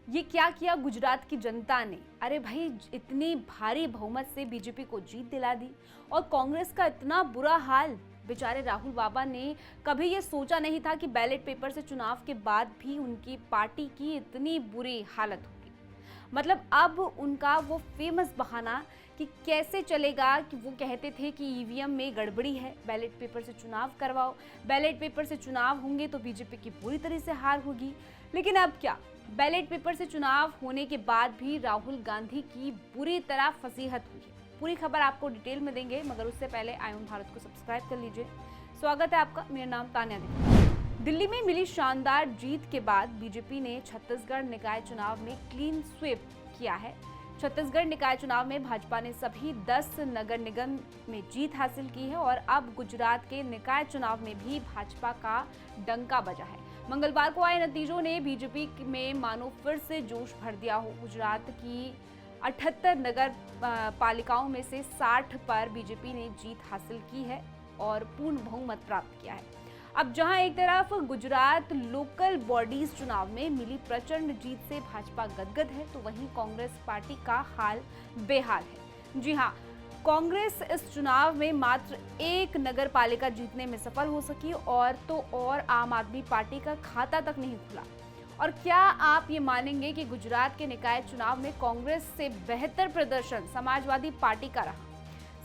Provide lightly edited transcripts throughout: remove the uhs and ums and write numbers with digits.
ये क्या किया गुजरात की जनता ने? अरे भाई, इतनी भारी बहुमत से बीजेपी को जीत दिला दी और कांग्रेस का इतना बुरा हाल। बेचारे राहुल बाबा ने कभी ये सोचा नहीं था कि बैलेट पेपर से चुनाव के बाद भी उनकी पार्टी की इतनी बुरी हालत होगी। मतलब अब उनका वो फेमस बहाना कि कैसे चलेगा कि वो कहते थे कि ईवीएम में गड़बड़ी है, बैलेट पेपर से चुनाव करवाओ, बैलेट पेपर से चुनाव होंगे तो बीजेपी की पूरी तरह से हार होगी। लेकिन अब क्या, बैलेट पेपर से चुनाव होने के बाद भी राहुल गांधी की बुरी तरह फजीहत हुई है। पूरी खबर आपको डिटेल में देंगे, मगर उससे पहले आयुन भारत को सब्सक्राइब कर लीजिए। स्वागत है आपका, मेरा नाम तान्या दीदी। दिल्ली में मिली शानदार जीत के बाद बीजेपी ने छत्तीसगढ़ निकाय चुनाव में क्लीन स्वीप किया है। छत्तीसगढ़ निकाय चुनाव में भाजपा ने सभी 10 नगर निगम में जीत हासिल की है और अब गुजरात के निकाय चुनाव में भी भाजपा का डंका बजा है। मंगलवार को आए नतीजों ने बीजेपी में मानो फिर से जोश भर दिया हो। गुजरात की 78 नगर पालिकाओं में से 60 पर बीजेपी ने जीत हासिल की है और पूर्ण बहुमत प्राप्त किया है। अब जहां एक तरफ गुजरात लोकल बॉडीज चुनाव में मिली प्रचंड जीत से भाजपा गदगद है, तो वहीं कांग्रेस पार्टी का हाल बेहाल है। जी हां, कांग्रेस इस चुनाव में मात्र एक नगर पालिका जीतने में सफल हो सकी और आम आदमी पार्टी का खाता तक नहीं खुला। और क्या आप ये मानेंगे कि गुजरात के निकाय चुनाव में कांग्रेस से बेहतर प्रदर्शन समाजवादी पार्टी का रहा।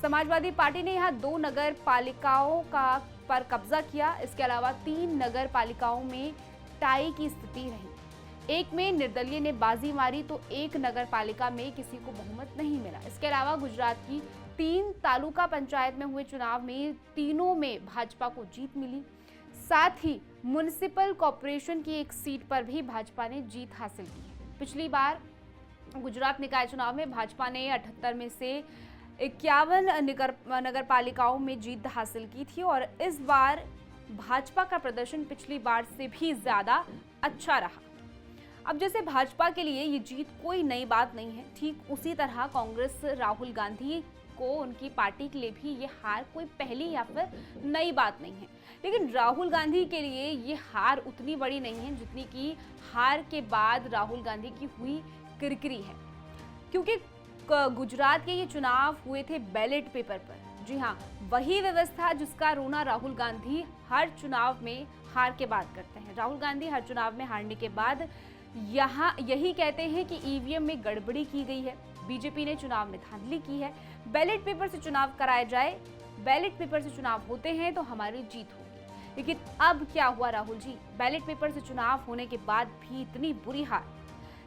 समाजवादी पार्टी ने यहाँ 2 नगर पालिकाओं पर कब्जा किया। इसके अलावा 3 नगर पालिकाओं में टाई की स्थिति रही। एक में निर्दलीय ने बाजी मारी तो एक नगर पालिका में किसी को बहुमत नहीं मिला। इसके अलावा गुजरात की 3 तालुका पंचायत में हुए चुनाव में तीनों में भाजपा को जीत मिली। साथ ही म्युनिसिपल कॉर्पोरेशन की एक सीट पर भी भाजपा ने जीत हासिल की है। पिछली बार गुजरात निकाय चुनाव में भाजपा ने 78 में से 51 नगर पालिकाओं में जीत हासिल की थी और इस बार भाजपा का प्रदर्शन पिछली बार से भी ज्यादा अच्छा रहा। अब जैसे भाजपा के लिए ये जीत कोई नई बात नहीं है, ठीक उसी तरह कांग्रेस राहुल गांधी को उनकी पार्टी के लिए भी ये हार कोई पहली या फिर नई बात नहीं है। लेकिन राहुल गांधी के लिए ये हार उतनी बड़ी नहीं है जितनी कि हार के बाद राहुल गांधी की हुई किरकिरी है, क्योंकि गुजरात के ये चुनाव हुए थे बैलेट पेपर पर। जी हाँ, वही व्यवस्था जिसका रोना राहुल गांधी हर चुनाव में हार के बाद करते हैं। राहुल गांधी हर चुनाव में हारने के बाद यही कहते हैं कि ईवीएम में गड़बड़ी की गई है, बीजेपी ने चुनाव में धांधली की है, बैलेट पेपर से चुनाव कराया जाए, बैलेट पेपर से चुनाव होते हैं तो हमारी जीत होगी। लेकिन अब क्या हुआ राहुल जी, बैलेट पेपर से चुनाव होने के बाद भी इतनी बुरी हार।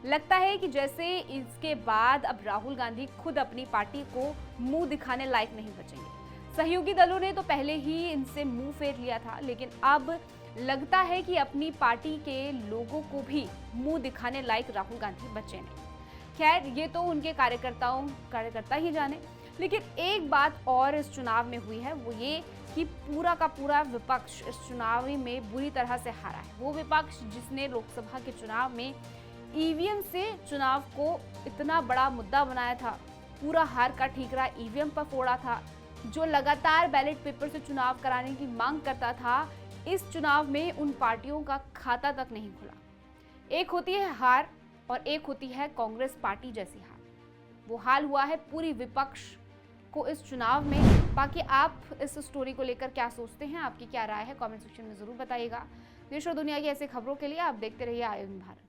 लगता है कि जैसे इसके बाद अब राहुल गांधी खुद अपनी पार्टी को मुंह दिखाने लायक नहीं बचेंगे। सहयोगी दलों ने तो पहले ही इनसे मुंह फेर लिया था, लेकिन अब लगता है कि अपनी पार्टी के लोगों को भी मुंह दिखाने लायक राहुल गांधी बचे नहीं। खैर, ये तो उनके कार्यकर्ता ही जाने। लेकिन एक बात और इस चुनाव में हुई है, वो ये कि पूरा का पूरा विपक्ष इस चुनाव में बुरी तरह से हारा है। वो विपक्ष जिसने लोकसभा के चुनाव में ईवीएम से चुनाव को इतना बड़ा मुद्दा बनाया था, पूरा हार का ठीकरा ईवीएम पर फोड़ा था, जो लगातार बैलेट पेपर से चुनाव कराने की मांग करता था, इस चुनाव में उन पार्टियों का खाता तक नहीं खुला। एक होती है हार और एक होती है कांग्रेस पार्टी जैसी हार। वो हाल हुआ है पूरी विपक्ष को इस चुनाव में। बाकी आप इस स्टोरी को लेकर क्या सोचते हैं, आपकी क्या राय है, कमेंट सेक्शन में जरूर बताइएगा। देश और दुनिया की ऐसी खबरों के लिए आप देखते रहिए आयुन भारत।